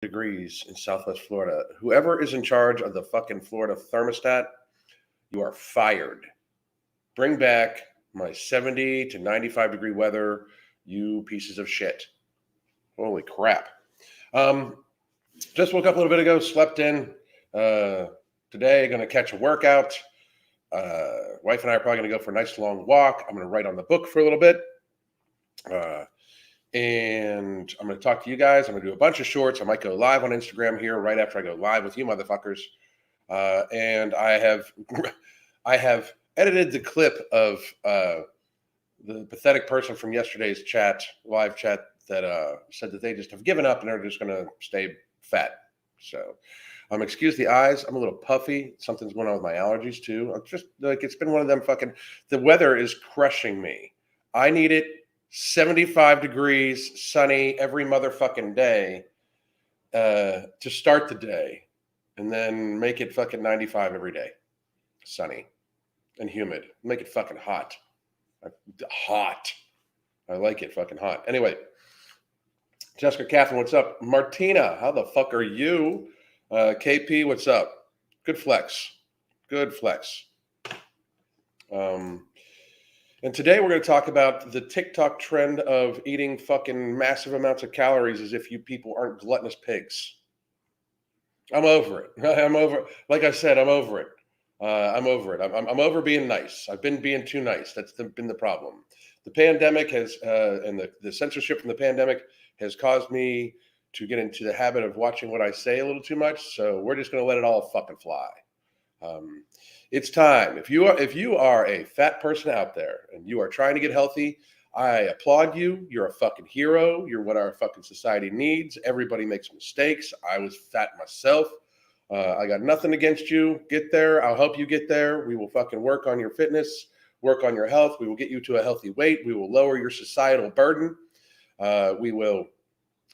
degrees in Southwest Florida. Whoever is in charge of the fucking Florida thermostat, you are fired. Bring back my 70 to 95 degree weather, you pieces of shit. Holy crap. Just woke up a little bit ago, slept in. Today, going to catch a workout. Wife and I are probably going to go for a nice long walk. I'm going to write on the book for a little bit. And I'm going to talk to you guys. I'm going to do a bunch of shorts. I might go live on Instagram here right after I go live with you motherfuckers. And I have edited the clip of the pathetic person from yesterday's live chat, that said that they just have given up and they're just going to stay fat. So, excuse the eyes. I'm a little puffy. Something's going on with my allergies too. I'm just like, it's been one of them fucking, the weather is crushing me. I need it 75 degrees, sunny every motherfucking day to start the day, and then make it fucking 95 every day, sunny and humid. Make it fucking hot. Hot. I like it fucking hot. Anyway, Jessica, Catherine, what's up? Martina, how the fuck are you? KP, what's up? Good flex. Good flex. And today we're going to talk about the TikTok trend of eating fucking massive amounts of calories as if you people aren't gluttonous pigs. I'm over it. I'm over. Like I said, I'm over it. I'm over it. I'm over being nice. I've been being too nice. That's been the problem. The pandemic has, and the censorship from the pandemic has caused me to get into the habit of watching what I say a little too much. So we're just going to let it all fucking fly. It's time. If you are a fat person out there and you are trying to get healthy, I applaud you. You're a fucking hero. You're what our fucking society needs. Everybody makes mistakes. I was fat myself. I got nothing against you. Get there. I'll help you get there. We will fucking work on your fitness, work on your health. We will get you to a healthy weight. We will lower your societal burden. We will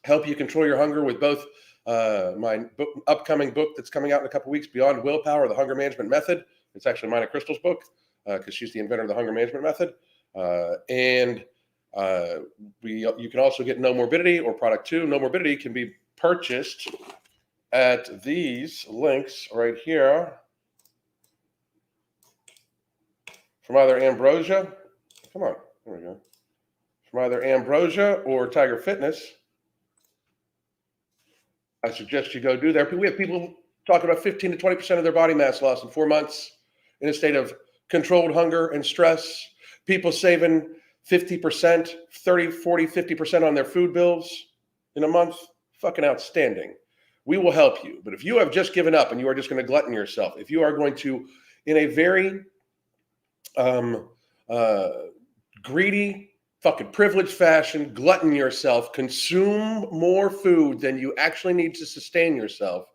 help you control your hunger with both my upcoming book that's coming out in a couple weeks, Beyond Willpower, The Hunger Management Method. It's actually mine and Crystal's book because she's the inventor of the hunger management method. And you can also get No Morbidity or Product 2. No Morbidity can be purchased at these links right here from either Ambrosia. Come on, there we go. From either Ambrosia or Tiger Fitness. I suggest you go do that. We have people talking about 15 to 20% of their body mass loss in 4 months in a state of controlled hunger and stress. People saving 50%, 30, 40, 50% on their food bills in a month. Fucking outstanding. We will help you. But if you have just given up and you are just going to glutton yourself, if you are going to, in a very greedy, fucking privileged fashion, glutton yourself, consume more food than you actually need to sustain yourself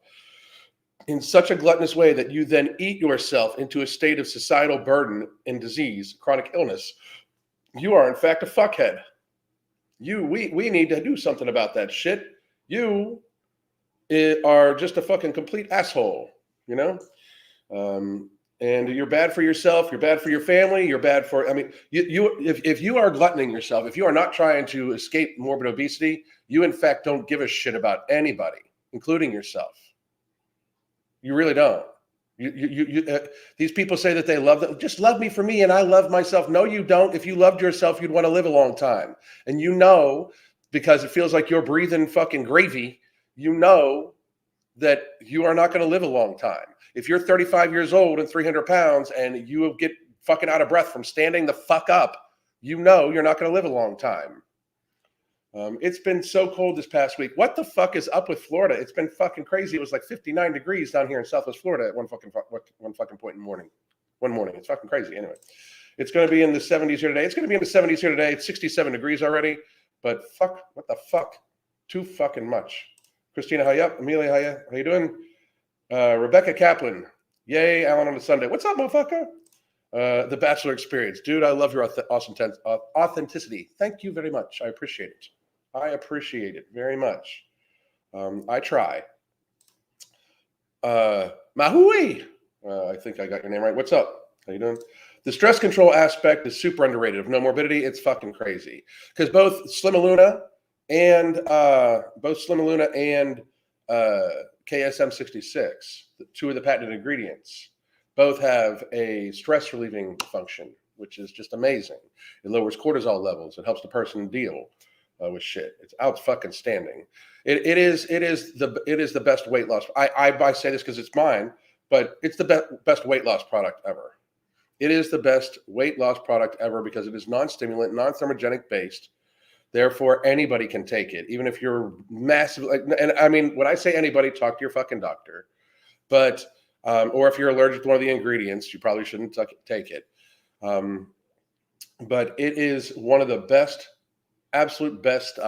in such a gluttonous way that you then eat yourself into a state of societal burden and disease, chronic illness, you are in fact a fuckhead. We need to do something about that shit. You are just a fucking complete asshole, you know? And you're bad for yourself. You're bad for your family. You're bad for, if you are gluttoning yourself, if you are not trying to escape morbid obesity, you in fact don't give a shit about anybody, including yourself. You really don't. These people say that they love them. Just love me for me and I love myself. No, you don't. If you loved yourself, you'd want to live a long time. And you know, because it feels like you're breathing fucking gravy, you know that you are not going to live a long time. If you're 35 years old and 300 pounds and you will get fucking out of breath from standing the fuck up, you know you're not going to live a long time. It's been so cold this past week. What the fuck is up with Florida? It's been fucking crazy. It was like 59 degrees down here in Southwest Florida at one fucking point in the morning. One morning. It's fucking crazy. Anyway, it's going to be in the 70s here today. It's going to be in the 70s here today. It's 67 degrees already. But fuck, what the fuck? Too fucking much. Christina, how you up? Amelia, how you doing? Rebecca Kaplan. Yay, Alan on a Sunday. What's up, motherfucker? The Bachelor Experience. Dude, I love your authenticity. Thank you very much. I appreciate it. I appreciate it very much. I try. Mahui. I think I got your name right. What's up? How you doing? The stress control aspect is super underrated. Of No Morbidity, it's fucking crazy. Because both Slimaluna and KSM66, two of the patented ingredients, both have a stress relieving function, which is just amazing. It lowers cortisol levels. It helps the person deal with shit. It's out fucking standing. It is the best weight loss. I say this because it's mine, but it's the best weight loss product ever. It is the best weight loss product ever because it is non-stimulant, non-thermogenic based. Therefore, anybody can take it, even if you're massive. And I mean, when I say anybody, talk to your fucking doctor. But or if you're allergic to one of the ingredients, you probably shouldn't take it. But it is one of the best, absolute best. In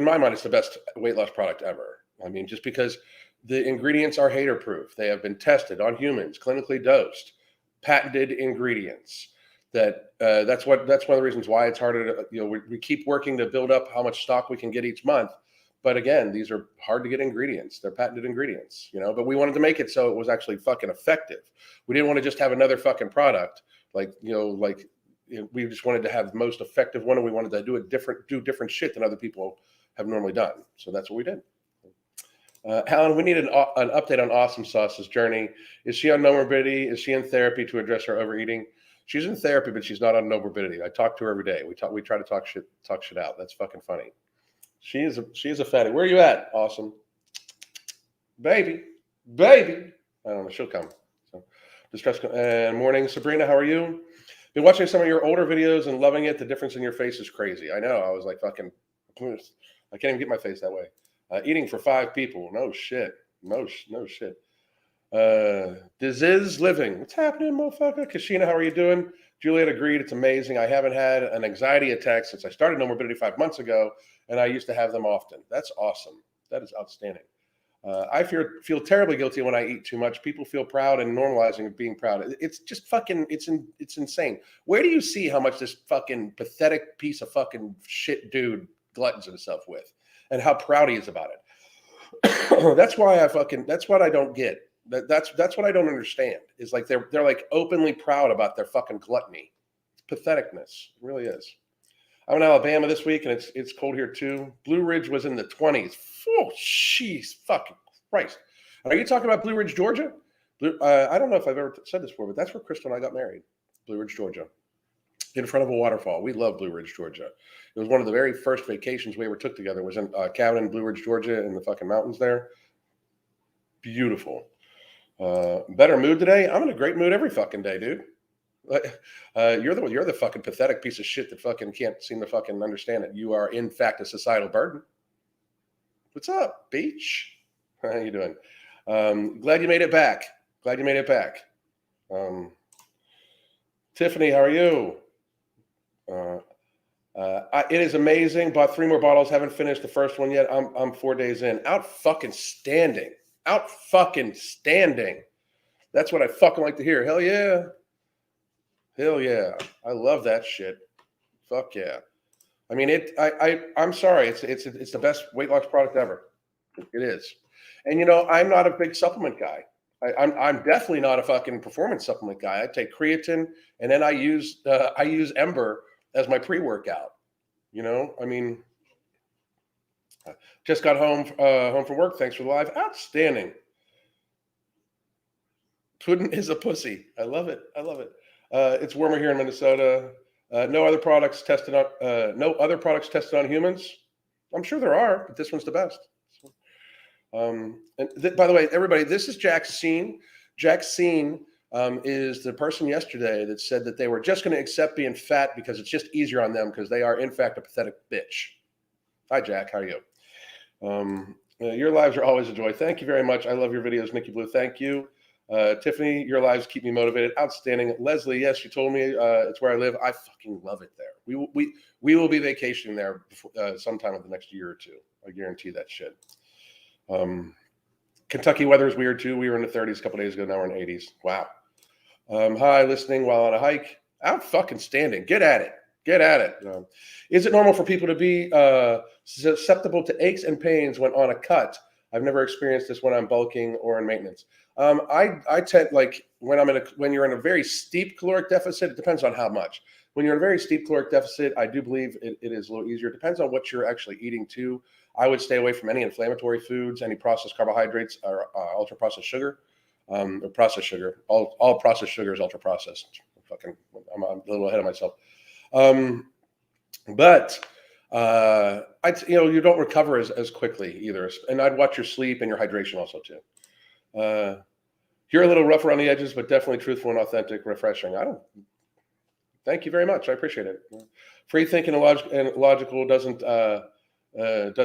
my mind, it's the best weight loss product ever. I mean, just because the ingredients are hater proof, they have been tested on humans, clinically dosed, patented ingredients. That's one of the reasons why it's harder to, we keep working to build up how much stock we can get each month. But again, these are hard to get ingredients. They're patented ingredients, but we wanted to make it so it was actually fucking effective. We didn't want to just have another fucking product we just wanted to have the most effective one, and we wanted to do different shit than other people have normally done. So that's what we did. Helen, we need an update on Awesome Sauce's journey. Is she on no morbidity? Is she in therapy to address her overeating? She's in therapy, but she's not on no morbidity. I talk to her every day. We try to talk shit out. That's fucking funny. She is a fatty. Where are you at? Awesome. Baby. I don't know. She'll come. So distress and morning. Sabrina, how are you? Been watching some of your older videos and loving it. The difference in your face is crazy. I know. I was like fucking, I can't even get my face that way. Eating for 5 people. No shit. No shit. This is living. What's happening, motherfucker? Kashina, how are you doing? Juliet agreed. It's amazing. I haven't had an anxiety attack since I started No Morbidity 5 months ago, and I used to have them often. That's awesome. That is outstanding. I feel terribly guilty when I eat too much. People feel proud and normalizing being proud. It's just fucking, it's insane. Where do you see how much this fucking pathetic piece of fucking shit dude gluttons himself with and how proud he is about it? That's what I don't get. That's what I don't understand is like they're like openly proud about their fucking gluttony. It's patheticness. It really is. I'm in Alabama this week, and it's cold here too. Blue Ridge was in the 20s. Oh, jeez, fucking Christ. Are you talking about Blue Ridge, Georgia? I don't know if I've ever said this before, but that's where Crystal and I got married. Blue Ridge, Georgia, in front of a waterfall. We love Blue Ridge, Georgia. It was one of the very first vacations we ever took together. Was in a cabin in Blue Ridge, Georgia, in the fucking mountains there. Beautiful. Better mood today? I'm in a great mood every fucking day, dude. You're the fucking pathetic piece of shit that fucking can't seem to fucking understand it. You are in fact a societal burden. What's up, Beach? How you doing? Glad you made it back. Tiffany, how are you? It is amazing. Bought 3 more bottles. Haven't finished the first one yet. I'm 4 days in. Out fucking standing. That's what I fucking like to hear. Hell yeah. I love that shit. Fuck yeah. I mean, I'm sorry. It's the best weight loss product ever. It is. And I'm not a big supplement guy. I'm definitely not a fucking performance supplement guy. I take creatine, and then I use Ember as my pre-workout. I mean, just got home from work. Thanks for the live. Outstanding. Puddin is a pussy. I love it. It's warmer here in Minnesota. No other products tested on humans. I'm sure there are, but this one's the best. By the way, everybody, this is Jackson. Jackson is the person yesterday that said that they were just going to accept being fat because it's just easier on them because they are, in fact, a pathetic bitch. Hi, Jack. How are you? Your lives are always a joy. Thank you very much. I love your videos, Nikki Blue. Thank you. Tiffany, your lives keep me motivated. Outstanding. Leslie, yes, you told me it's where I live. I fucking love it there. We will be vacationing there before, sometime in the next year or two. I guarantee that shit. Kentucky weather is weird too. We were in the 30s a couple days ago. Now we're in the 80s. Wow. Hi, listening while on a hike. Out fucking standing. Get at it. Is it normal for people to be susceptible to aches and pains when on a cut? I've never experienced this when I'm bulking or in maintenance. I tend when you're in a very steep caloric deficit, it depends on how much. When you're in a very steep caloric deficit, I do believe it is a little easier. It depends on what you're actually eating too. I would stay away from any inflammatory foods, any processed carbohydrates or ultra processed sugar, or processed sugar. All processed sugar is ultra processed. I'm a little ahead of myself. But you don't recover as quickly either. And I'd watch your sleep and your hydration also too. You're a little rough around the edges, but definitely truthful and authentic, refreshing. Thank you very much. I appreciate it. Free thinking and logical does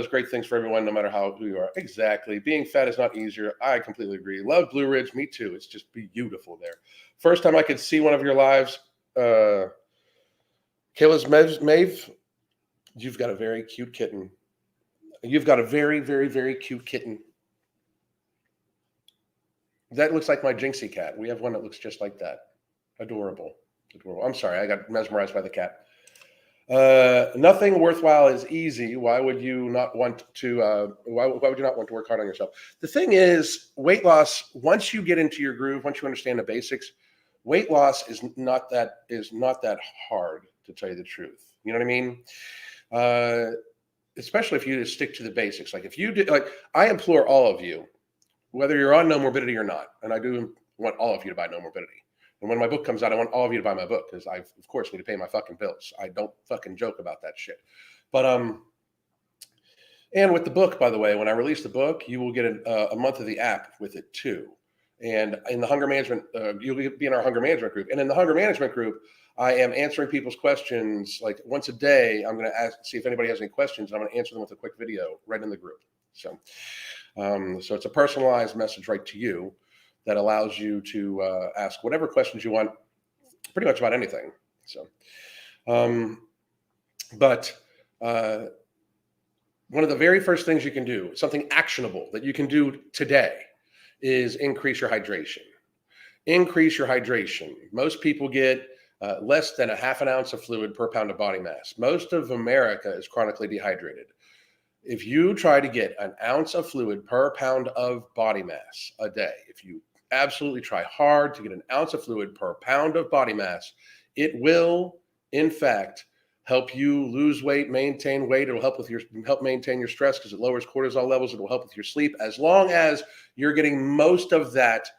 great things for everyone, no matter who you are. Exactly. Being fat is not easier. I completely agree. Love Blue Ridge. Me too. It's just beautiful there. First time I could see one of your lives. Kayla's Maeve, you've got a very cute kitten. You've got a very, very, very cute kitten. That looks like my Jinxie cat. We have one that looks just like that. Adorable. Adorable. I'm sorry. I got mesmerized by the cat. Nothing worthwhile is easy. Why would you not want to? Why would you not want to work hard on yourself? The thing is, weight loss. Once you get into your groove, once you understand the basics, weight loss is not that hard, to tell you the truth. You know what I mean? Especially if you just stick to the basics. Like if you did, like I implore all of you, whether you're on No Morbidity or not, and I do want all of you to buy No Morbidity. And when my book comes out, I want all of you to buy my book because I, of course, need to pay my fucking bills. I don't fucking joke about that shit. But and with the book, by the way, when I release the book, you will get a month of the app with it too. And in the hunger management, you'll be in our hunger management group. And in the hunger management group, I am answering people's questions like once a day. I'm going to see if anybody has any questions. And I'm going to answer them with a quick video right in the group. So it's a personalized message right to you that allows you to ask whatever questions you want, pretty much about anything. So, but one of the very first things you can do, something actionable that you can do today, is increase your hydration. Increase your hydration. Most people get less than a half an ounce of fluid per pound of body mass. Most of America is chronically dehydrated. If you try to get an ounce of fluid per pound of body mass a day, if you absolutely try hard to get an ounce of fluid per pound of body mass, it will, in fact, help you lose weight, maintain weight. It will help maintain your stress because it lowers cortisol levels. It will help with your sleep as long as you're getting most of that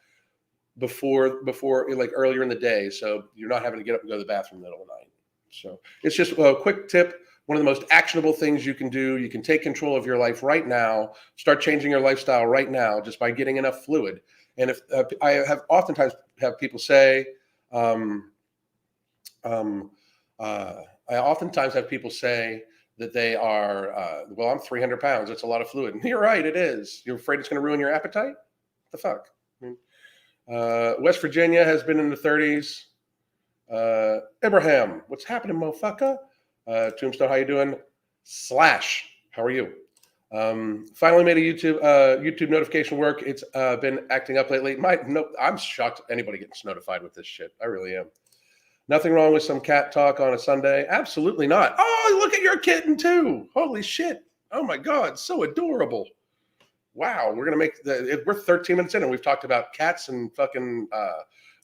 before like earlier in the day. So you're not having to get up and go to the bathroom in the middle of the night. So it's just a quick tip. One of the most actionable things you can do. You can take control of your life right now. Start changing your lifestyle right now just by getting enough fluid. And if I oftentimes have people say, I oftentimes have people say that they are, well, I'm 300 pounds. That's a lot of fluid. And you're right, it is. You're afraid it's going to ruin your appetite? What the fuck? I mean, West Virginia has been in the 30s. Abraham, what's happening, motherfucker? Tombstone, how you doing? Slash, how are you? Finally made a YouTube notification work. It's been acting up lately. I'm shocked anybody gets notified with this shit. I really am. Nothing wrong with some cat talk on a Sunday. Absolutely not. Oh, look at your kitten too. Holy shit. Oh my God. So adorable. Wow. We're going to we're 13 minutes in and we've talked about cats and fucking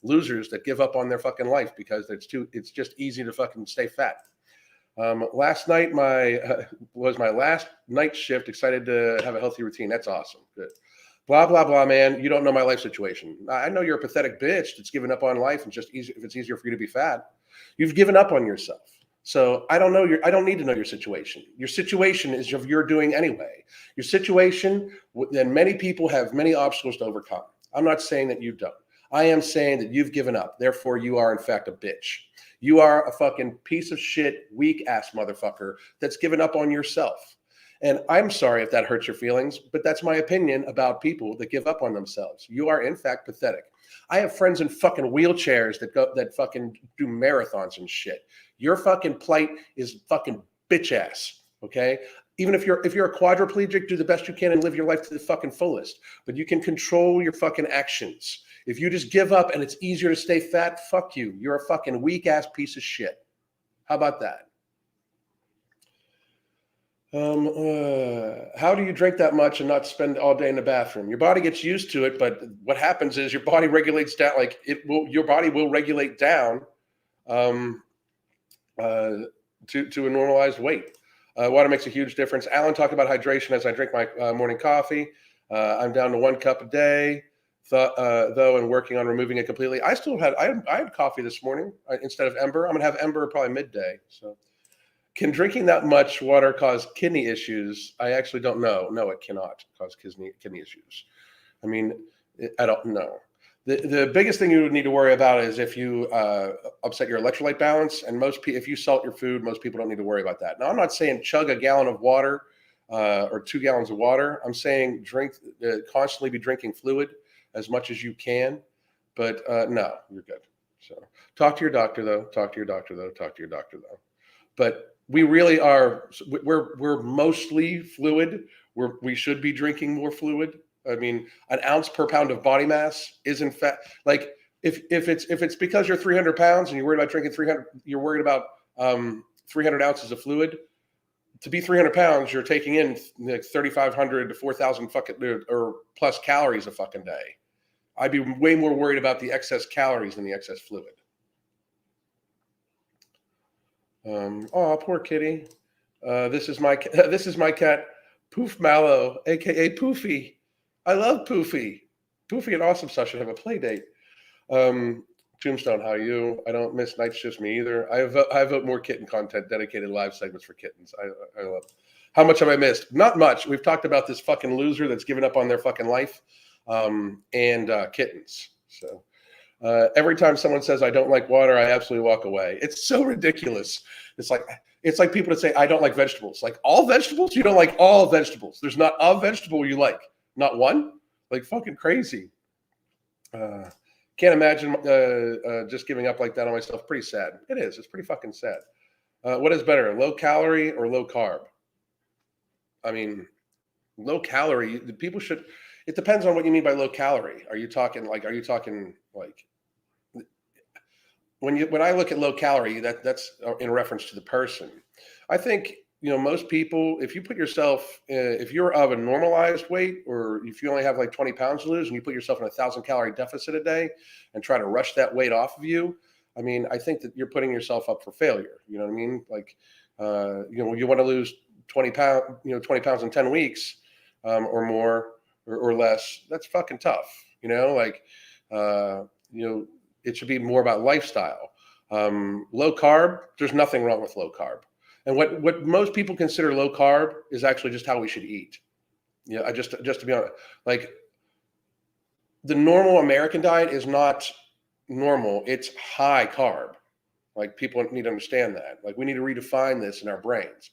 losers that give up on their fucking life because it's just easy to fucking stay fat. Last night was my last night shift. Excited to have a healthy routine. That's awesome. Good. Blah, blah, blah, man. You don't know my life situation. I know you're a pathetic bitch that's given up on life and just easy if it's easier for you to be fat. You've given up on yourself. So I don't need to know your situation. Your situation is of your doing anyway. Your situation, then many people have many obstacles to overcome. I'm not saying that you don't. I am saying that you've given up. Therefore, you are in fact a bitch. You are a fucking piece of shit, weak ass motherfucker that's given up on yourself. And I'm sorry if that hurts your feelings, but that's my opinion about people that give up on themselves. You are in fact pathetic. I have friends in fucking wheelchairs that fucking do marathons and shit. Your fucking plight is fucking bitch ass. Okay. Even if you're a quadriplegic, do the best you can and live your life to the fucking fullest. But you can control your fucking actions. If you just give up and it's easier to stay fat, fuck you. You're a fucking weak ass piece of shit. How about that? How do you drink that much and not spend all day in the bathroom? Your body gets used to it, but what happens is your body regulates down. Your body will regulate down to a normalized weight. Water makes a huge difference. Alan talked about hydration as I drink my morning coffee. I'm down to 1 cup a day, though, and working on removing it completely. I had coffee this morning instead of Ember. I'm gonna have Ember probably midday. So, can drinking that much water cause kidney issues? I actually don't know. No, it cannot cause kidney issues. I mean, I don't know. The biggest thing you would need to worry about is if you upset your electrolyte balance. And if you salt your food, most people don't need to worry about that. Now, I'm not saying chug a gallon of water or 2 gallons of water. I'm saying constantly be drinking fluid as much as you can. But no, you're good. So talk to your doctor, though. Talk to your doctor, though. Talk to your doctor, though. But we really are. We're mostly fluid. We should be drinking more fluid. I mean, an ounce per pound of body mass is in fact like if it's because you're 300 pounds and you're worried about drinking 300, you're worried about 300 ounces of fluid. To be 300 pounds, you're taking in like 3,500 to 4,000 fucking or plus calories a fucking day. I'd be way more worried about the excess calories than the excess fluid. Oh, poor kitty. This is my cat, Poof Mallow, aka Poofy. I love Poofy. Poofy and Awesome Sauce should have a play date. Tombstone, how are you? I don't miss night shifts, me either. I vote more kitten content, dedicated live segments for kittens. I love. How much have I missed? Not much. We've talked about this fucking loser that's given up on their fucking life, and kittens. So every time someone says I don't like water, I absolutely walk away. It's so ridiculous. It's like people that say I don't like vegetables. Like all vegetables? You don't like all vegetables. There's not a vegetable you like. Not one? Like fucking crazy. Can't imagine just giving up like that on myself. Pretty sad. It is. It's pretty fucking sad. What is better, low calorie or low carb? I mean, low calorie. People should. It depends on what you mean by low calorie. Are you talking like when I look at low calorie, that's in reference to the person. I think most people, if you put yourself, if you're of a normalized weight, or if you only have like 20 pounds to lose, and you put yourself in 1,000 calorie deficit a day and try to rush that weight off of you, I mean, I think that you're putting yourself up for failure. You know what I mean? Like, you want to lose 20 pounds in 10 weeks or more or less. That's fucking tough. It should be more about lifestyle. Low carb, there's nothing wrong with low carb. And what most people consider low carb is actually just how we should eat. Just to be honest, like the normal American diet is not normal. It's high carb. Like people need to understand that. Like we need to redefine this in our brains.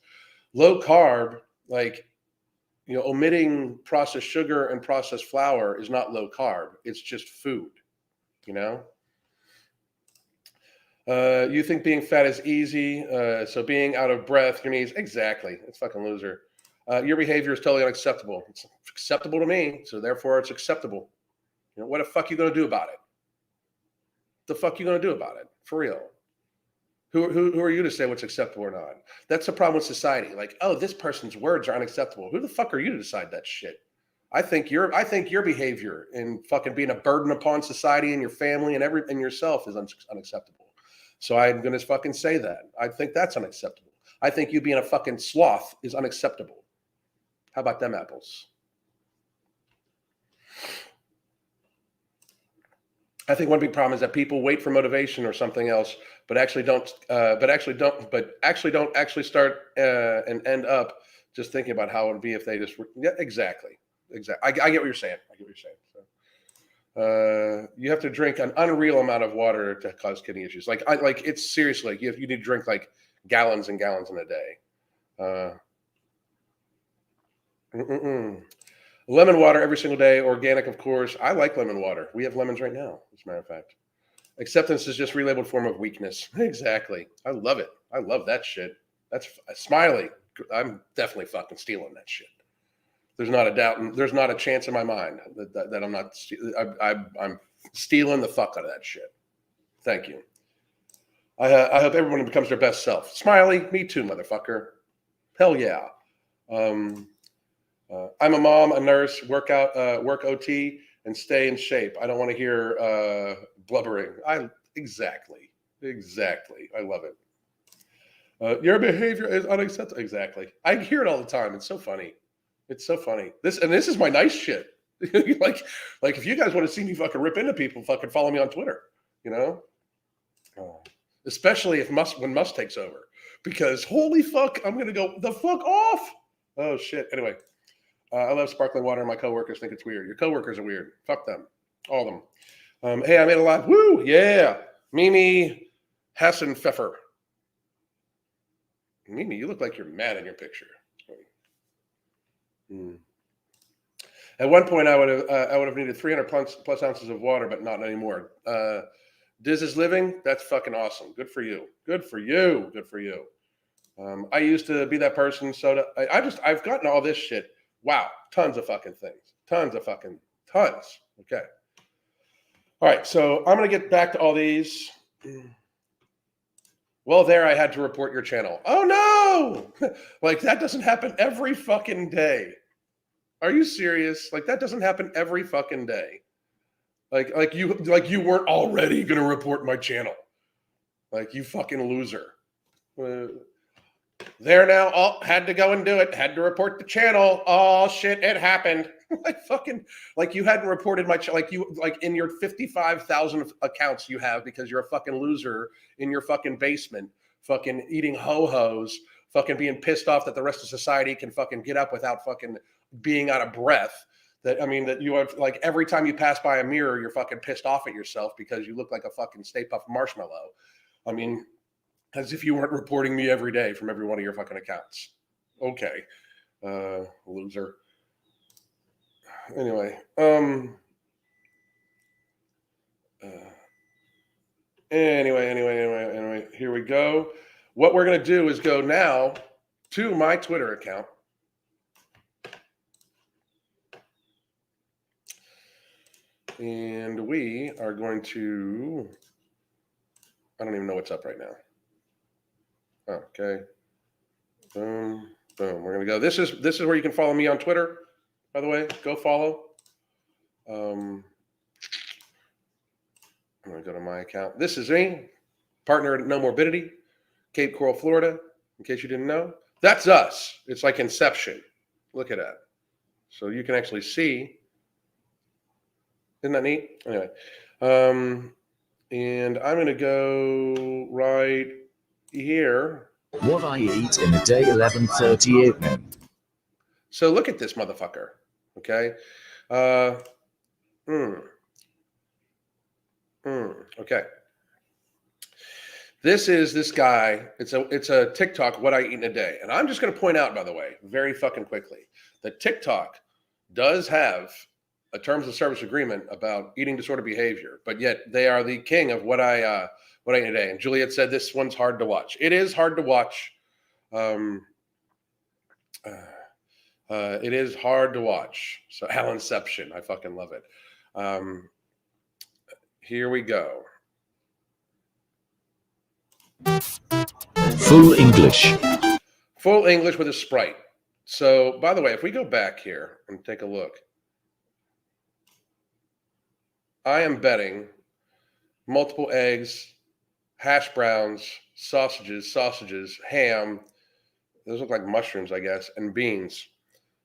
Low carb, like, omitting processed sugar and processed flour is not low carb. It's just food, You think being fat is easy, so being out of breath, your knees, exactly. It's fucking loser. Your behavior is totally unacceptable. It's acceptable to me, so therefore it's acceptable. What the fuck you gonna do about it? The fuck you gonna do about it? For real. Who are you to say what's acceptable or not? That's the problem with society. Like, oh, this person's words are unacceptable. Who the fuck are you to decide that shit? I think your behavior and fucking being a burden upon society and your family and yourself is unacceptable. So I'm going to fucking say that. I think that's unacceptable. I think you being a fucking sloth is unacceptable. How about them apples? I think one big problem is that people wait for motivation or something else, but actually don't start and end up just thinking about how it would be if they just exactly. I get what you're saying. So, you have to drink an unreal amount of water to cause kidney issues. Like it's seriously like you need to drink like gallons and gallons in a day. Lemon water every single day, organic, of course. I like lemon water. We have lemons right now, as a matter of fact. Acceptance is just a relabeled form of weakness. Exactly. I love it. I love that shit. That's Smiley. I'm definitely fucking stealing that shit. There's not a doubt. There's not a chance in my mind that I'm not. I'm stealing the fuck out of that shit. Thank you. I hope everyone becomes their best self. Smiley, me too, motherfucker. Hell yeah. I'm a mom, a nurse, work OT, and stay in shape. I don't want to hear blubbering. Exactly. I love it. Your behavior is unacceptable. Exactly. I hear it all the time. It's so funny. It's so funny. This is my nice shit. like if you guys want to see me fucking rip into people, fucking follow me on Twitter. You know, especially if when Musk takes over, because holy fuck, I'm gonna go the fuck off. Oh shit. Anyway, I love sparkling water, and my coworkers think it's weird. Your coworkers are weird. Fuck them, all of them. Hey, I made a lot. Woo, yeah, Mimi Hassenpfeffer. Mimi, you look like you're mad in your picture. At one point, I would have needed 300 plus ounces of water, but not anymore. Diz is living. That's fucking awesome. Good for you. Good for you. Good for you. I used to be that person. Soda. I've gotten all this shit. Wow, tons of fucking things. Tons. Okay. All right, so I'm gonna get back to all these. Well, there I had to report your channel. Oh no! Like that doesn't happen every fucking day. Are you serious? Like that doesn't happen every fucking day. Like you weren't already gonna report my channel. Like you fucking loser. There now. Oh, had to go and do it. Had to report the channel. Oh shit, it happened. like you hadn't reported my like in your 55,000 accounts you have because you're a fucking loser in your fucking basement, fucking eating ho-hos, fucking being pissed off that the rest of society can fucking get up without fucking being out of breath. That you have, like, every time you pass by a mirror, you're fucking pissed off at yourself because you look like a fucking Stay Puft Marshmallow. I mean, as if you weren't reporting me every day from every one of your fucking accounts. Okay. Loser. Anyway. Anyway, here we go. What we're going to do is go now to my Twitter account. And we are going to, I don't even know what's up right now. Okay. Boom. We're going to go. This is where you can follow me on Twitter, by the way. Go follow. I'm going to go to my account. This is me, partner at No Morbidity, Cape Coral, Florida, in case you didn't know. That's us. It's like Inception. Look at that. So you can actually see. Isn't that neat? Anyway, and I'm going to go right here. What I eat in a day, 11:38. So look at this motherfucker. Okay. Okay. This is this guy. It's a TikTok, what I eat in a day. And I'm just going to point out, by the way, very fucking quickly, that TikTok does have a terms of service agreement about eating disorder behavior, but yet they are the king of what I eat in a day. And Juliet said this one's hard to watch. It is hard to watch. It is hard to watch. So Alanception, I fucking love it. Here we go. Full English. Full English with a Sprite. So, by the way, if we go back here and take a look, I am betting multiple eggs, hash browns, sausages, ham. Those look like mushrooms, I guess, and beans.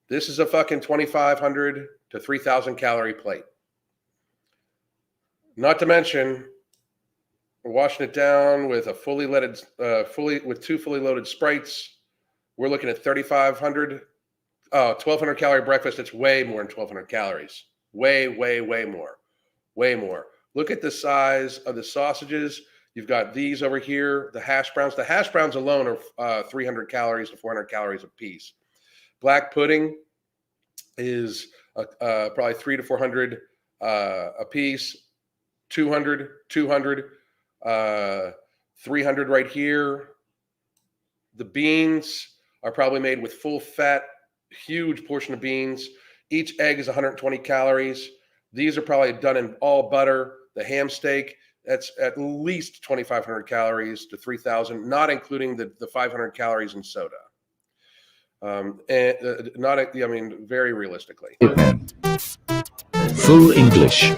This is a fucking 2,500 to 3,000 calorie plate. Not to mention, we're washing it down with a with two fully loaded Sprites. We're looking at 1,200 calorie breakfast. It's way more than 1,200 calories. Way more. Way more. Look at the size of the sausages. You've got these over here, the hash browns. The hash browns alone are 300 calories to 400 calories a piece. Black pudding is probably 300 to 400 a piece. 200, 300 right here. The beans are probably made with full fat, huge portion of beans. Each egg is 120 calories. These are probably done in all butter. The ham steak, that's at least 2,500 calories to 3,000, not including the 500 calories in soda. Very realistically. Full English.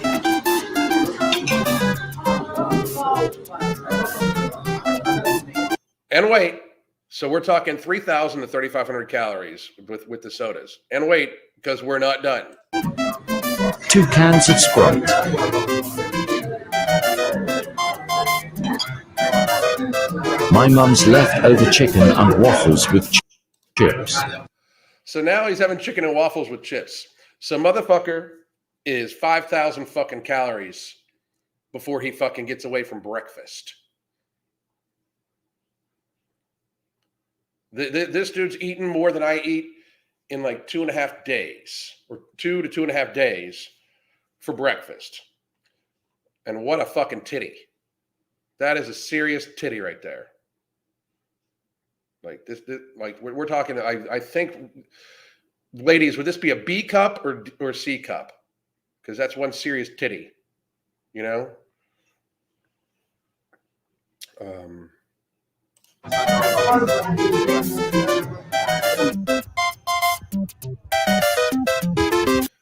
And wait, So we're talking 3,000 to 3,500 calories with the sodas. And wait, because we're not done. 2 cans of Sprite. My mum's leftover chicken and waffles with chips. So now he's having chicken and waffles with chips. So motherfucker is 5,000 fucking calories before he fucking gets away from breakfast. This dude's eating more than I eat in like 2.5 days, or 2 to 2.5 days for breakfast. And what a fucking titty. That is a serious titty right there. Like this like we're talking, I think, ladies, would this be a B cup or C cup? Because that's one serious titty, you know?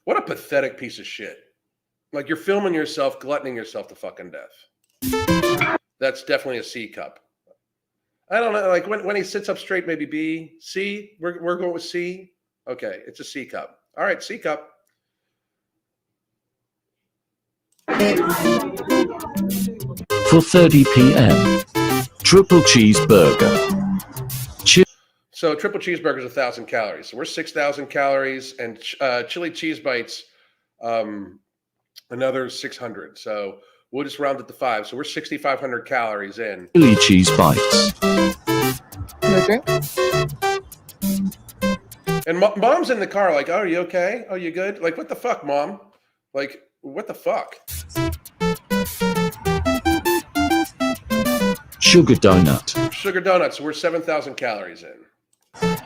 What a pathetic piece of shit. Like, you're filming yourself, gluttoning yourself to fucking death. That's definitely a C cup. I don't know. Like, when he sits up straight, maybe B. C? We're going with C? Okay, it's a C cup. All right, C cup. For 30 p.m. Triple cheeseburger. So triple cheeseburger is 1,000 calories. So we're 6,000 calories, and chili cheese bites, another 600. So we'll just round it to 5. So we're 6,500 calories in. Chili cheese bites. Okay. And mom's in the car like, oh, are you okay? Oh, you good? Like, what the fuck, mom? Like, what the fuck? Sugar donut. Sugar donuts. So we're 7,000 calories in. I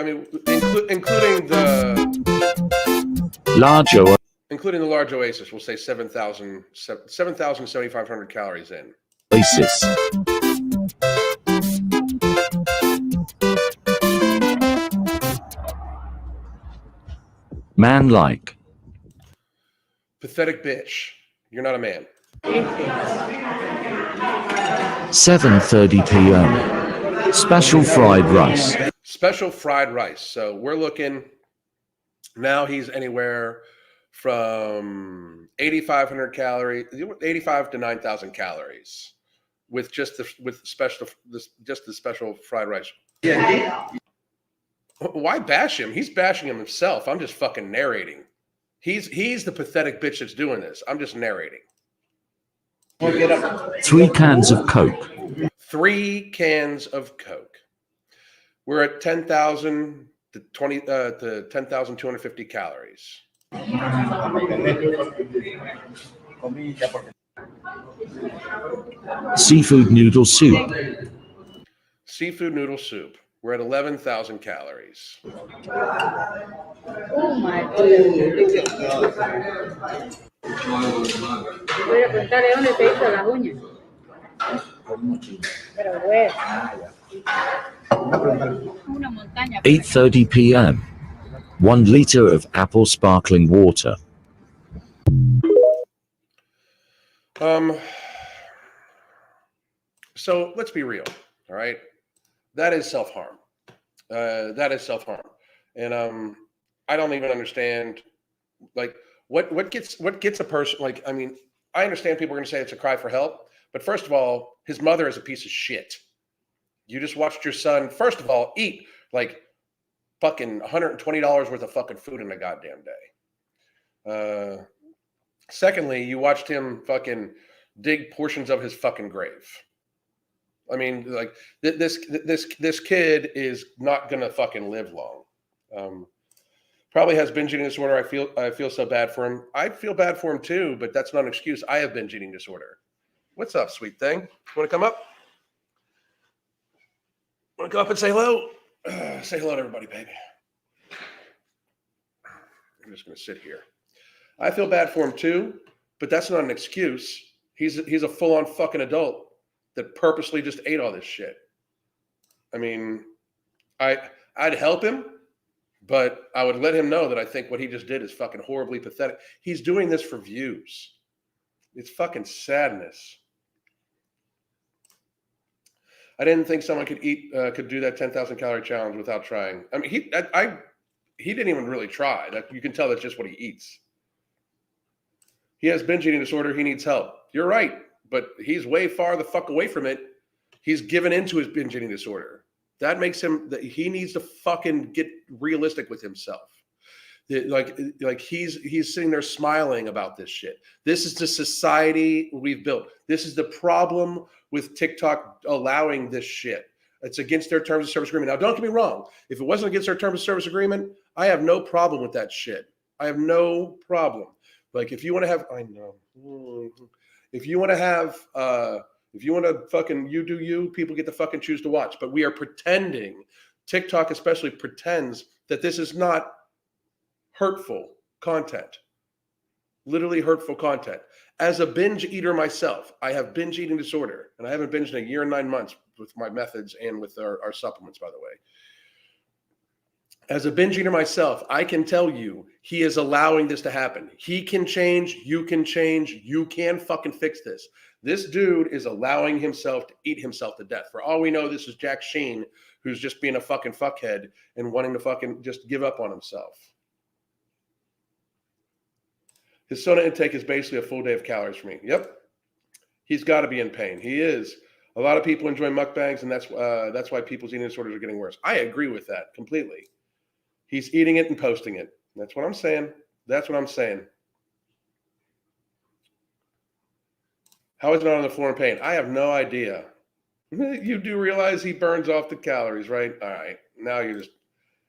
mean, including the large Oasis, we'll say 7,500 calories in. Oasis. Man like. Pathetic bitch. You're not a man. 7:30 p.m. Special fried rice. Special fried rice. So we're looking, now he's anywhere from 8,500 calories, 85 to 9,000 calories with just the special fried rice. Yeah. Why bash him? He's bashing him himself. I'm just fucking narrating. He's the pathetic bitch that's doing this. I'm just narrating. 3 cans of Coke. 3 cans of Coke. We're at 10,000 to 10,250 calories. Seafood noodle soup. Seafood noodle soup. We're at 11,000 calories. Oh my God. Voy a preguntarle dónde te hizo las uñas. Pero bueno. Una montaña. 8:30 p.m. 1 liter of apple sparkling water. So let's be real, all right? That is self-harm. And I don't even understand, like, what gets a person, like, I mean, I understand people are going to say it's a cry for help, but first of all, his mother is a piece of shit. You just watched your son, first of all, eat like fucking $120 worth of fucking food in a goddamn day. Secondly, you watched him fucking dig portions of his fucking grave. I mean, like, this kid is not gonna fucking live long. Probably has binge eating disorder. I feel so bad for him. I feel bad for him too, but that's not an excuse. I have binge eating disorder. What's up, sweet thing? Want to come up? Want to go up and say hello? Say hello to everybody, baby. I'm just gonna sit here. I feel bad for him too, but that's not an excuse. He's a full-on fucking adult that purposely just ate all this shit. I mean, I'd help him, but I would let him know that I think what he just did is fucking horribly pathetic. He's doing this for views. It's fucking sadness. I didn't think someone could do that 10,000 calorie challenge without trying. I mean, he didn't even really try. That you can tell that's just what he eats. He has binge eating disorder. He needs help. You're right, but he's way far the fuck away from it. He's given into his binge eating disorder. That makes him that he needs to fucking get realistic with himself. Like he's sitting there smiling about this shit. This is the society we've built. This is the problem with TikTok allowing this shit. It's against their terms of service agreement. Now, don't get me wrong. If it wasn't against their terms of service agreement, I have no problem with that shit. I have no problem. Like if you want to have, I know. If you want to fucking you do you, people get to fucking choose to watch. But we are pretending, TikTok especially pretends that this is not hurtful content. Literally hurtful content. As a binge eater myself, I have binge eating disorder, and I haven't binged in a year and 9 months with my methods and with our supplements, by the way. As a binge eater myself, I can tell you he is allowing this to happen. He can change, you can change, you can fucking fix this. This dude is allowing himself to eat himself to death. For all we know, this is Jack Sheen, who's just being a fucking fuckhead and wanting to fucking just give up on himself. His soda intake is basically a full day of calories for me. Yep. He's got to be in pain. He is. A lot of people enjoy mukbangs, and that's why people's eating disorders are getting worse. I agree with that completely. He's eating it and posting it. That's what I'm saying. That's what I'm saying. How is it not on the floor in pain? I have no idea. You do realize he burns off the calories, right? All right. Now you're just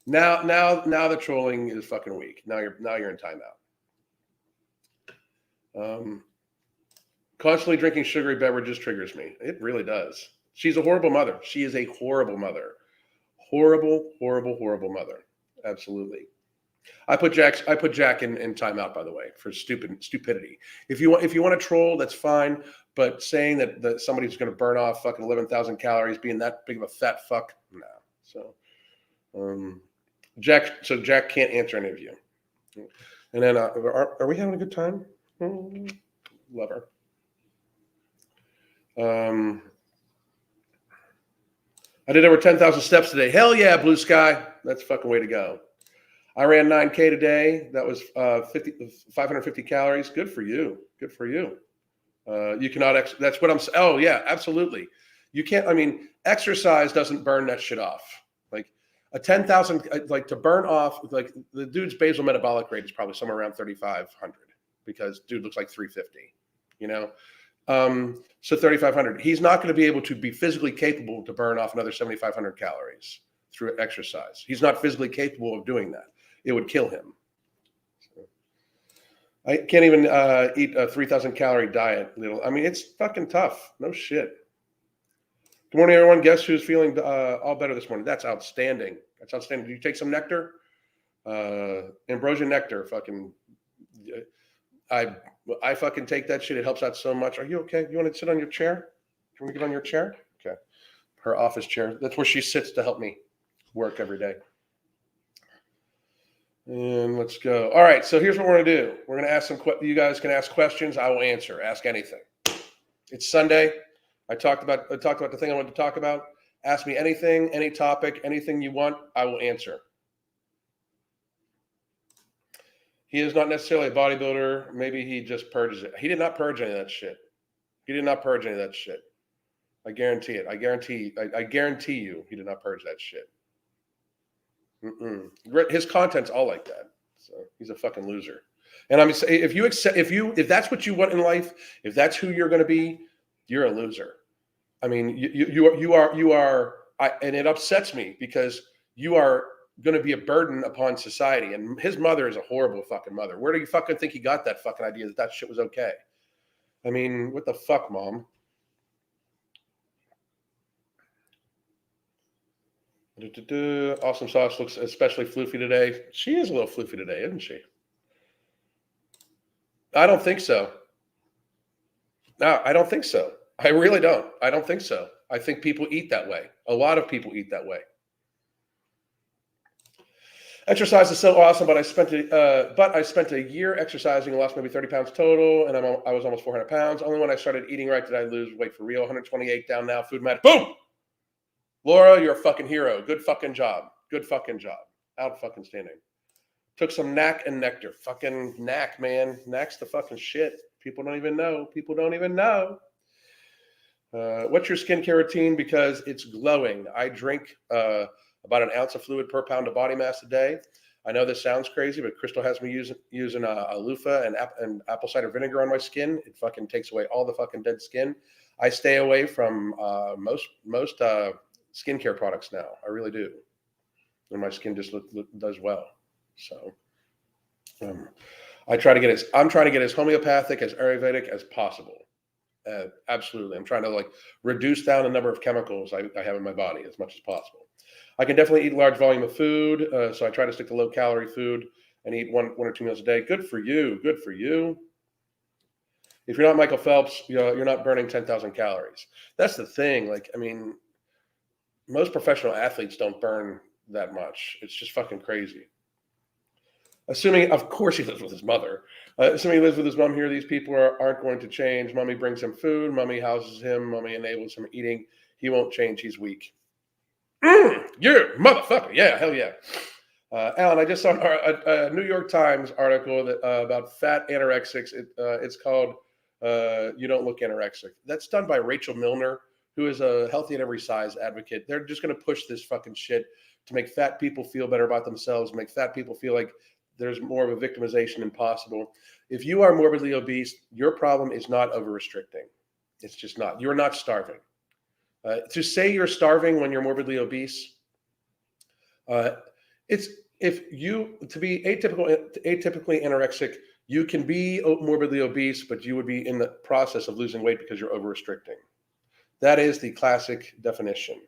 now the trolling is fucking weak. Now you're in timeout. Constantly drinking sugary beverages triggers me. It really does. She's a horrible mother. She is a horrible mother. Horrible, horrible, horrible mother. Absolutely. I put Jack in timeout, by the way, for stupidity. If you want to troll, that's fine. But saying that somebody's going to burn off fucking 11,000 calories, being that big of a fat fuck, no. So, Jack can't answer any of you. And then, are we having a good time? Love her. I did over 10,000 steps today. Hell yeah, blue sky. That's a fucking way to go. I ran 9K today. That was 550 calories. Good for you. Good for you. You cannot. That's what I'm saying. Oh yeah, absolutely. You can't. I mean, exercise doesn't burn that shit off. Like a 10,000, like to burn off. Like the dude's basal metabolic rate is probably somewhere around 3,500 because dude looks like 350. You know. So 3,500. He's not going to be able to be physically capable to burn off another 7,500 calories through exercise. He's not physically capable of doing that. It would kill him. I can't even eat a 3,000 calorie diet. I mean, it's fucking tough. No shit. Good morning, everyone. Guess who's feeling all better this morning? That's outstanding. That's outstanding. Did you take some nectar? Ambrosia nectar. Fucking. I fucking take that shit. It helps out so much. Are you okay? You want to sit on your chair? Can we get on your chair? Okay. Her office chair. That's where she sits to help me work every day. And let's go. All right. So here's what we're going to do. We're going to ask you guys can ask questions. I will answer. Ask anything. It's Sunday. I talked about the thing I wanted to talk about. Ask me anything, any topic, anything you want. I will answer. He is not necessarily a bodybuilder. Maybe he just purges it. He did not purge any of that shit. He did not purge any of that shit. I guarantee it. I guarantee you he did not purge that shit. His content's all like that. So he's a fucking loser. And I'm saying, if that's what you want in life, if that's who you're going to be, you're a loser. I mean, you are. And it upsets me because you are going to be a burden upon society. And his mother is a horrible fucking mother. Where do you fucking think he got that fucking idea that shit was okay? I mean, what the fuck, mom? Awesome sauce looks especially floofy today. She is a little floofy today, isn't she? I don't think so. No, I don't think so. I really don't. I don't think so. I think people eat that way. A lot of people eat that way. Exercise is so awesome, but I spent a year exercising and lost maybe 30 pounds total, and I was almost 400 pounds. Only when I started eating right did I lose weight for real. 128 down now. Food Matters. Boom! Laura, you're a fucking hero. Good fucking job. Good fucking job. Out fucking standing. Took some knack and nectar. Fucking knack, man. Knack's the fucking shit. People don't even know. People don't even know. What's your skincare routine? Because it's glowing. I drink about an ounce of fluid per pound of body mass a day. I know this sounds crazy, but Crystal has me using a loofah and apple cider vinegar on my skin. It fucking takes away all the fucking dead skin. I stay away from most skincare products now. I really do, and my skin just does well. So I'm trying to get as homeopathic, as Ayurvedic as possible. Absolutely, I'm trying to like reduce down the number of chemicals I have in my body as much as possible. I can definitely eat a large volume of food, so I try to stick to low calorie food and eat one or two meals a day. Good for you. Good for you. If you're not Michael Phelps, you're not burning 10,000 calories. That's the thing. Like, I mean, most professional athletes don't burn that much. It's just fucking crazy. Assuming, of course, he lives with his mother. Assuming he lives with his mom here, these people aren't going to change. Mommy brings him food. Mommy houses him. Mommy enables him eating. He won't change. He's weak. You motherfucker. Yeah, hell yeah. Alan, I just saw a New York Times article that, about fat anorexics. It's called You Don't Look Anorexic. That's done by Rachel Milner, who is a healthy at every size advocate. They're just going to push this fucking shit to make fat people feel better about themselves, make fat people feel like there's more of a victimization than possible. If you are morbidly obese, your problem is not over-restricting. It's just not. You're not starving. To say you're starving when you're morbidly obese, it's to be atypically anorexic, you can be morbidly obese, but you would be in the process of losing weight because you're over-restricting. That is the classic definition.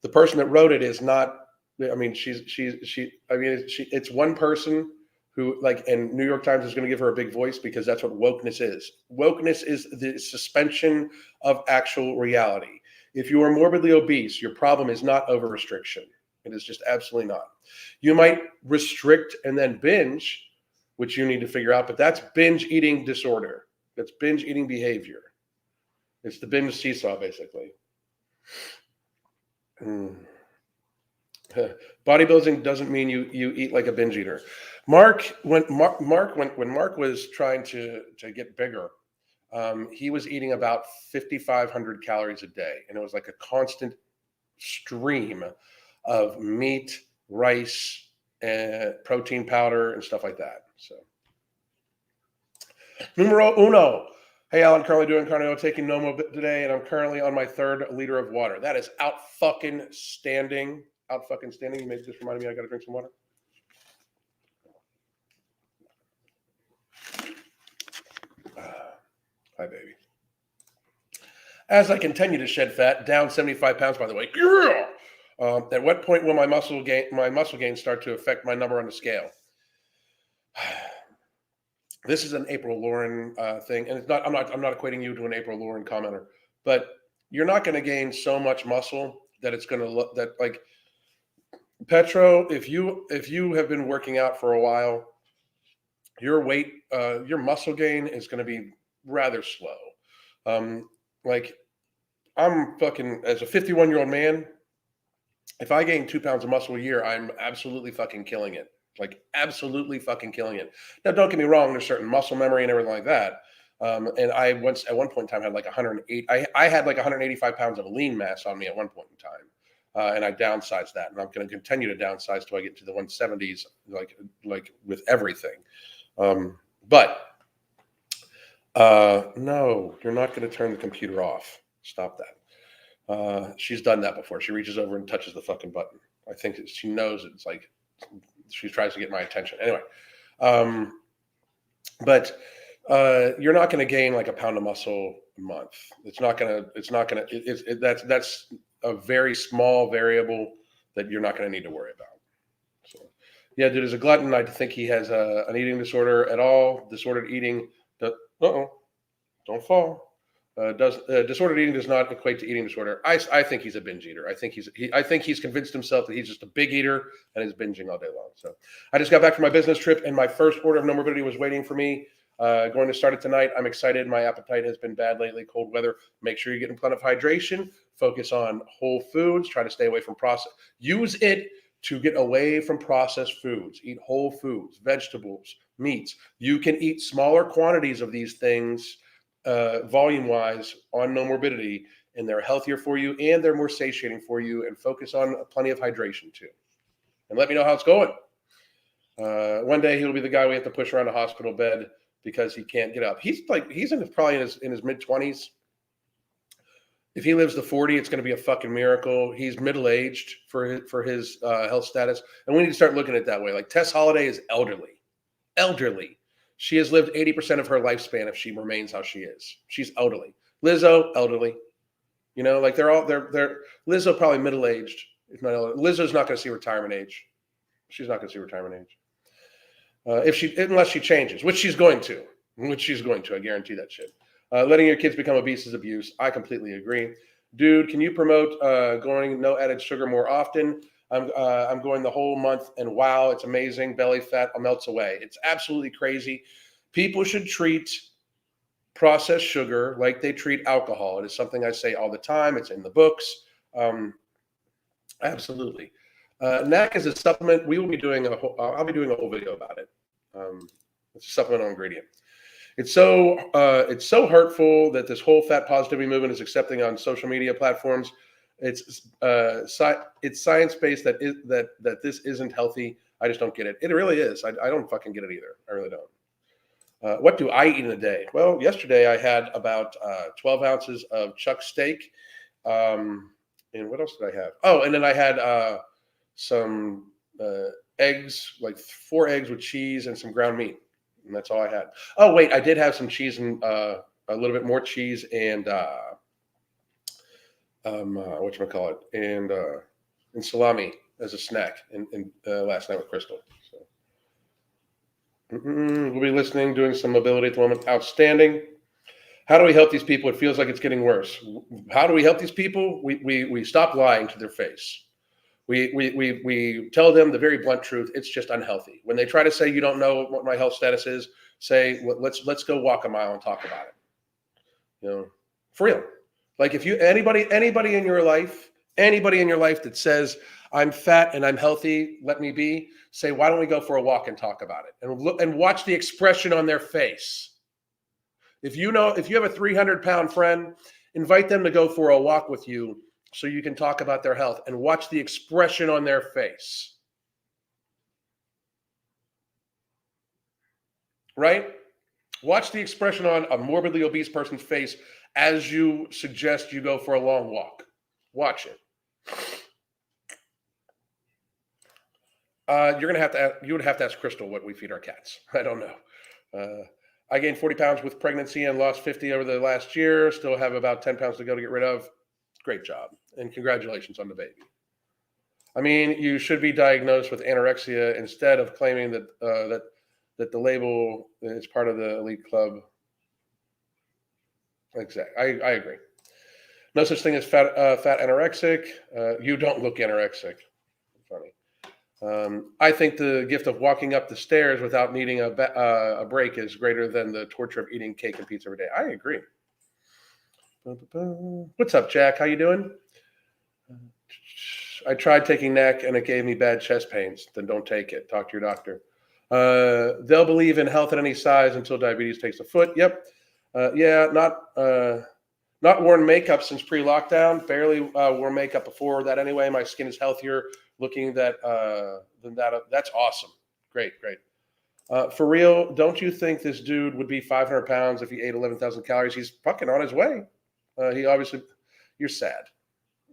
The person that wrote it is not. I mean, it's one person who, like, and New York Times is going to give her a big voice because that's what wokeness is. Wokeness is the suspension of actual reality. If you are morbidly obese, your problem is not over-restriction. It is just absolutely not. You might restrict and then binge, which you need to figure out, but that's binge eating disorder. That's binge eating behavior. It's the binge seesaw, basically. Bodybuilding doesn't mean you eat like a binge eater. When Mark was trying to get bigger, he was eating about 5,500 calories a day, and it was like a constant stream of meat, rice, and protein powder and stuff like that. So, numero uno. Hey, Alan, currently doing cardio, taking Nomo today, and I'm currently on my 3rd liter of water. That is out fucking standing. Out fucking standing. You may just remind me I got to drink some water. Hi, baby. As I continue to shed fat, down 75 pounds, by the way. Yeah! At what point will my muscle gain start to affect my number on the scale? This is an April Lauren thing, and it's not. I'm not equating you to an April Lauren commenter, but you're not going to gain so much muscle that it's going to look that like Petro. If you have been working out for a while, your muscle gain is going to be rather slow. Like I'm fucking as a 51-year-old man. If I gain 2 pounds of muscle a year, I'm absolutely fucking killing it. Like absolutely fucking killing it. Now, don't get me wrong. There's certain muscle memory and everything like that. And I once at one point in time had like 108. I had like 185 pounds of lean mass on me at one point in time, and I downsized that. And I'm going to continue to downsize till I get to the 170s, like with everything. But no, you're not going to turn the computer off. Stop that. She's done that before. She reaches over and touches the fucking button. I think she knows it's like. She tries to get my attention. Anyway, but you're not going to gain like a pound of muscle a month. That's a very small variable that you're not going to need to worry about. So, yeah, dude, as a glutton, I think he has an eating disorder at all. Disordered eating. Don't fall. Disordered eating does not equate to eating disorder. I think he's a binge eater. I think he's convinced himself that he's just a big eater and is binging all day long. So I just got back from my business trip and my first order of no morbidity was waiting for me. Going to start it tonight. I'm excited. My appetite has been bad lately. Cold weather. Make sure you're getting plenty of hydration. Focus on whole foods. Try to stay away from processed. Use it to get away from processed foods. Eat whole foods, vegetables, meats. You can eat smaller quantities of these things, volume-wise, on no morbidity, and they're healthier for you, and they're more satiating for you. And focus on plenty of hydration too. And let me know how it's going. One day he'll be the guy we have to push around a hospital bed because he can't get up. He's probably in his mid-20s. If he lives to 40, it's going to be a fucking miracle. He's middle-aged for his health status, and we need to start looking at it that way. Like Tess Holliday is elderly. She has lived 80% of her lifespan if she remains how she is. She's elderly. Lizzo, elderly. You know, like they're Lizzo probably middle-aged. If not elderly. Lizzo's not going to see retirement age. She's not going to see retirement age. Unless she changes, which she's going to. I guarantee that shit. Letting your kids become obese is abuse. I completely agree. Dude, can you promote going no added sugar more often? I'm going the whole month, and wow, it's amazing. Belly fat melts away. It's absolutely crazy. People should treat processed sugar like they treat alcohol. It is something I say all the time. It's in the books. Absolutely. NAC is a supplement. We will be doing I'll be doing a whole video about it. It's a supplemental ingredient. It's so hurtful that this whole fat positivity movement is accepting on social media platforms. It's science-based that this isn't healthy. I just don't get it. It really is. I don't fucking get it either. I really don't. What do I eat in a day? Well, yesterday I had about 12 ounces of chuck steak. And what else did I have? Oh, and then I had some eggs, like 4 eggs with cheese and some ground meat. And that's all I had. Oh, wait, I did have some cheese and a little bit more cheese and whatchamacallit, and salami as a snack and last night with Crystal. So we'll be listening, doing some mobility at the moment. Outstanding. How do we help these people? It feels like it's getting worse. How do we help these people? We stop lying to their face. We tell them the very blunt truth. It's just unhealthy. When they try to say you don't know what my health status is, say let's go walk a mile and talk about it. You know, for real. Like if you anybody in your life that says I'm fat and I'm healthy, let me be. Say why don't we go for a walk and talk about it and watch the expression on their face. If you have a 300-pound friend, invite them to go for a walk with you, so you can talk about their health and watch the expression on their face. Right? Watch the expression on a morbidly obese person's face as you suggest you go for a long walk. Watch it. You would have to ask Crystal what we feed our cats. I don't know. I gained 40 pounds with pregnancy and lost 50 over the last year. Still have about 10 pounds to go to get rid of. Great job. And congratulations on the baby. I mean, you should be diagnosed with anorexia instead of claiming that that the label is part of the elite club. Exactly. I agree. No such thing as fat anorexic. You don't look anorexic. Funny. I think the gift of walking up the stairs without needing a break is greater than the torture of eating cake and pizza every day. I agree. What's up, Jack? How you doing? I tried taking NAC and it gave me bad chest pains. Then don't take it. Talk to your doctor. They'll believe in health at any size until diabetes takes a foot. Yep. Yeah, not worn makeup since pre-lockdown. Barely wore makeup before that anyway. My skin is healthier looking than that. That's awesome. Great. For real, don't you think this dude would be 500 pounds if he ate 11,000 calories? He's fucking on his way. He obviously, you're sad.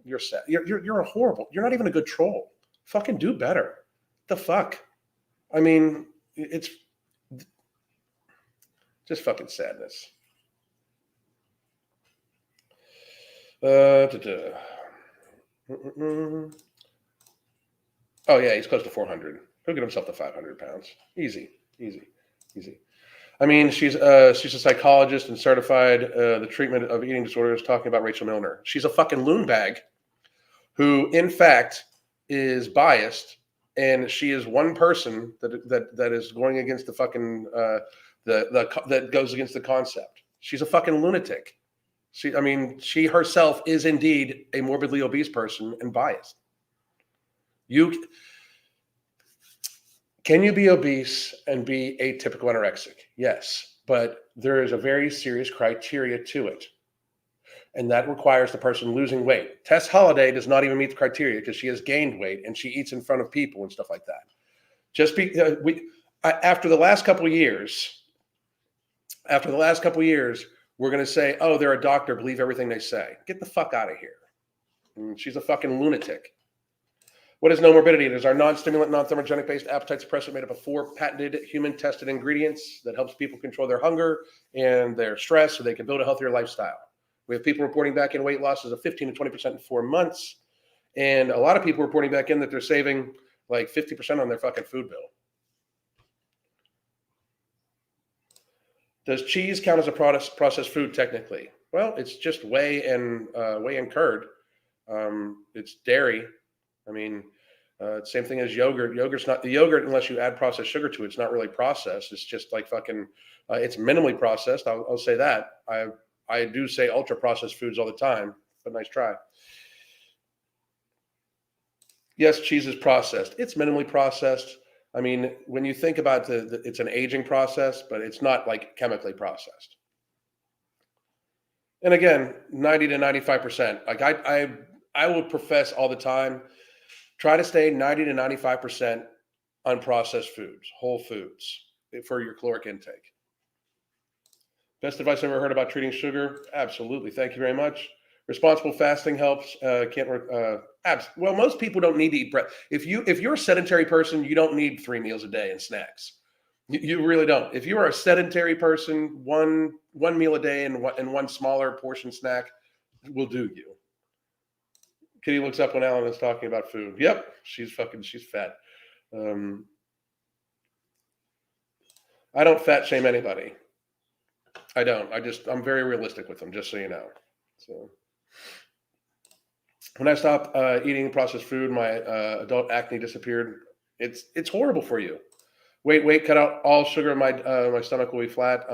You're sad. You're a horrible. You're not even a good troll. Fucking do better. The fuck? I mean, it's just fucking sadness. Oh yeah, he's close to 400. He'll get himself to 500 pounds. Easy. I mean, she's a psychologist and certified the treatment of eating disorders. Talking about Rachel Milner, she's a fucking loon bag, who in fact is biased, and she is one person that is going against the fucking that goes against the concept. She's a fucking lunatic. She herself is indeed a morbidly obese person and biased. Can you be obese and be atypical anorexic? Yes, but there is a very serious criteria to it. And that requires the person losing weight. Tess Holliday does not even meet the criteria because she has gained weight and she eats in front of people and stuff like that. After the last couple of years, we're going to say, oh, they're a doctor, believe everything they say. Get the fuck out of here. And she's a fucking lunatic. What is no morbidity? It is our non-stimulant, non-thermogenic-based appetite suppressant made up of 4 patented human-tested ingredients that helps people control their hunger and their stress so they can build a healthier lifestyle. We have people reporting back in weight losses of 15 to 20% in 4 months. And a lot of people reporting back in that they're saving like 50% on their fucking food bill. Does cheese count as a processed food technically? Well, it's just whey and curd. It's dairy. I mean, same thing as yogurt. Yogurt's not the yogurt unless you add processed sugar to it. It's not really processed. It's just like fucking. It's minimally processed. I'll say that. I do say ultra processed foods all the time, but nice try. Yes, cheese is processed. It's minimally processed. I mean, when you think about it's an aging process, but it's not like chemically processed. And again, 90 to 95%. Like I will profess all the time, try to stay 90 to 95% unprocessed foods, whole foods for your caloric intake. Best advice I've ever heard about treating sugar? Absolutely. Thank you very much. Responsible fasting helps. Well, most people don't need to eat bread. If you're a sedentary person, you don't need 3 meals a day and snacks. You really don't. If you are a sedentary person, one meal a day and one smaller portion snack will do you. Kitty looks up when Alan is talking about food. Yep, she's fat. I don't fat shame anybody. I don't. I'm very realistic with them, just so you know. So when I stopped eating processed food, my adult acne disappeared. It's horrible for you. Wait, cut out all sugar. My stomach will be flat.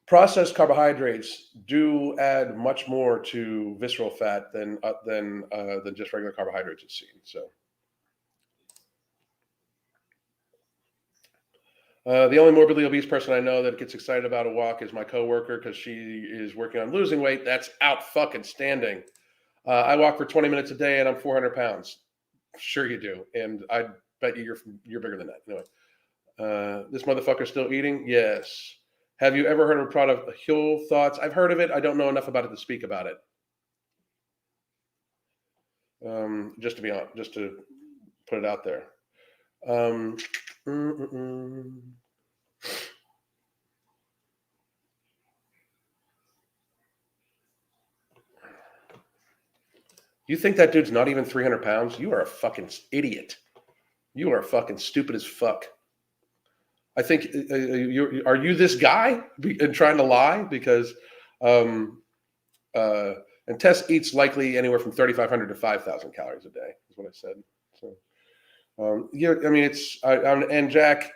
Processed carbohydrates do add much more to visceral fat than just regular carbohydrates, it seems. So. The only morbidly obese person I know that gets excited about a walk is my coworker because she is working on losing weight. That's out fucking standing. I walk for 20 minutes a day and I'm 400 pounds. Sure you do. And I bet you're bigger than that. Anyway, this motherfucker's still eating? Yes. Have you ever heard of a product, Huel Thoughts? I've heard of it. I don't know enough about it to speak about it. Just to put it out there. You think that dude's not even 300 pounds? You are a fucking idiot. You are fucking stupid as fuck. I think are you this guy and trying to lie? Because and Tess eats likely anywhere from 3,500 to 5,000 calories a day is what I said. So and Jack,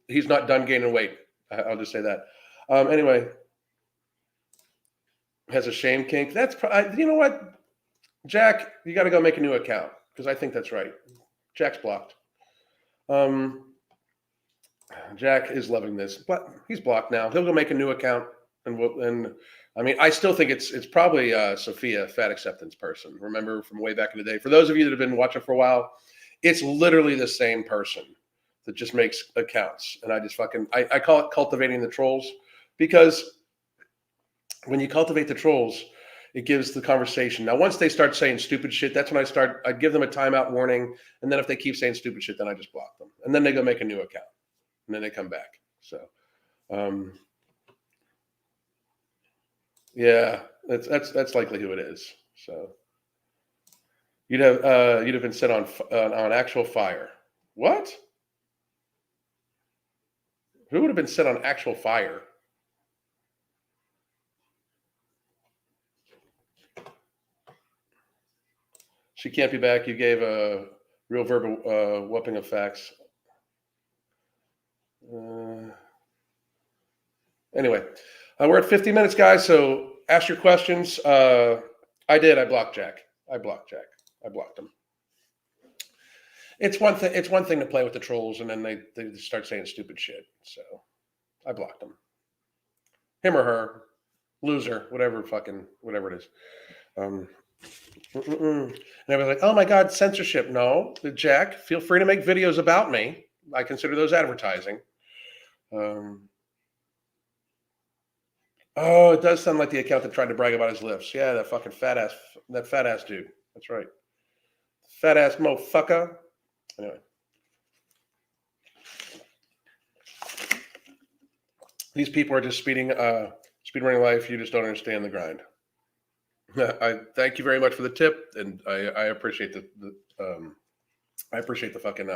he's not done gaining weight. I'll just say that. Anyway, has a shame kink. That's you know what, Jack, you got to go make a new account because I think that's right. Jack's blocked. Jack is loving this, but he's blocked now. He'll go make a new account, and I still think it's probably Sophia, fat acceptance person. Remember from way back in the day. For those of you that have been watching for a while, it's literally the same person that just makes accounts, and I call it cultivating the trolls because when you cultivate the trolls, it gives the conversation. Now, once they start saying stupid shit, that's when I give them a timeout warning. And then if they keep saying stupid shit, then I just block them. And then they go make a new account. And then they come back. So, yeah, that's likely who it is. So you'd have been set on actual fire. What? Who would have been set on actual fire? She can't be back. You gave a Real verbal whooping of facts. Anyway, we're at 50 minutes, guys. So ask your questions. I did. I blocked Jack. I blocked him. It's one thing. It's one thing to play with the trolls, and then they start saying stupid shit. So I blocked him. Him or her, loser, whatever it is. And I was like, oh my God, censorship. No, Jack, feel free to make videos about me. I consider those advertising. Oh, it does sound like the account that tried to brag about his lifts. Yeah, that fucking fat ass dude. That's right. Fat ass motherfucker. Anyway. These people are just speed running life. You just don't understand the grind. I thank you very much for the tip, and I appreciate the fucking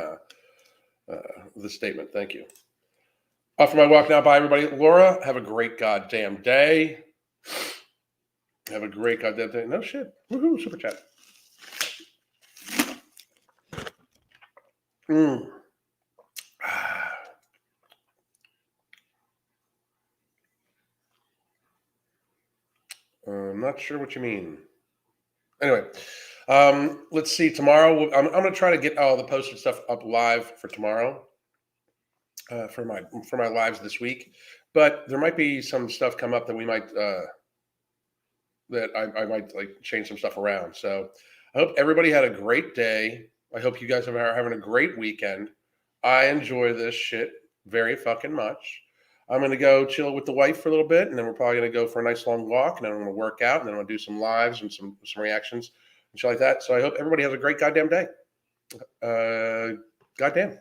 the statement. Thank you. Off for my walk now. Bye, everybody. Laura, have a great goddamn day. Have a great goddamn day. No shit. Woohoo! Super chat. I'm not sure what you mean. Anyway, let's see. Tomorrow, I'm going to try to get all the posted stuff up live for tomorrow. For my lives this week, but there might be some stuff come up that we might that I might like change some stuff around. So I hope everybody had a great day. I hope you guys are having a great weekend. I enjoy this shit very fucking much. I'm going to go chill with the wife for a little bit, and then we're probably going to go for a nice long walk, and then I'm going to work out, and then I'm going to do some lives and some reactions and shit like that. So I hope everybody has a great goddamn day. Goddamn.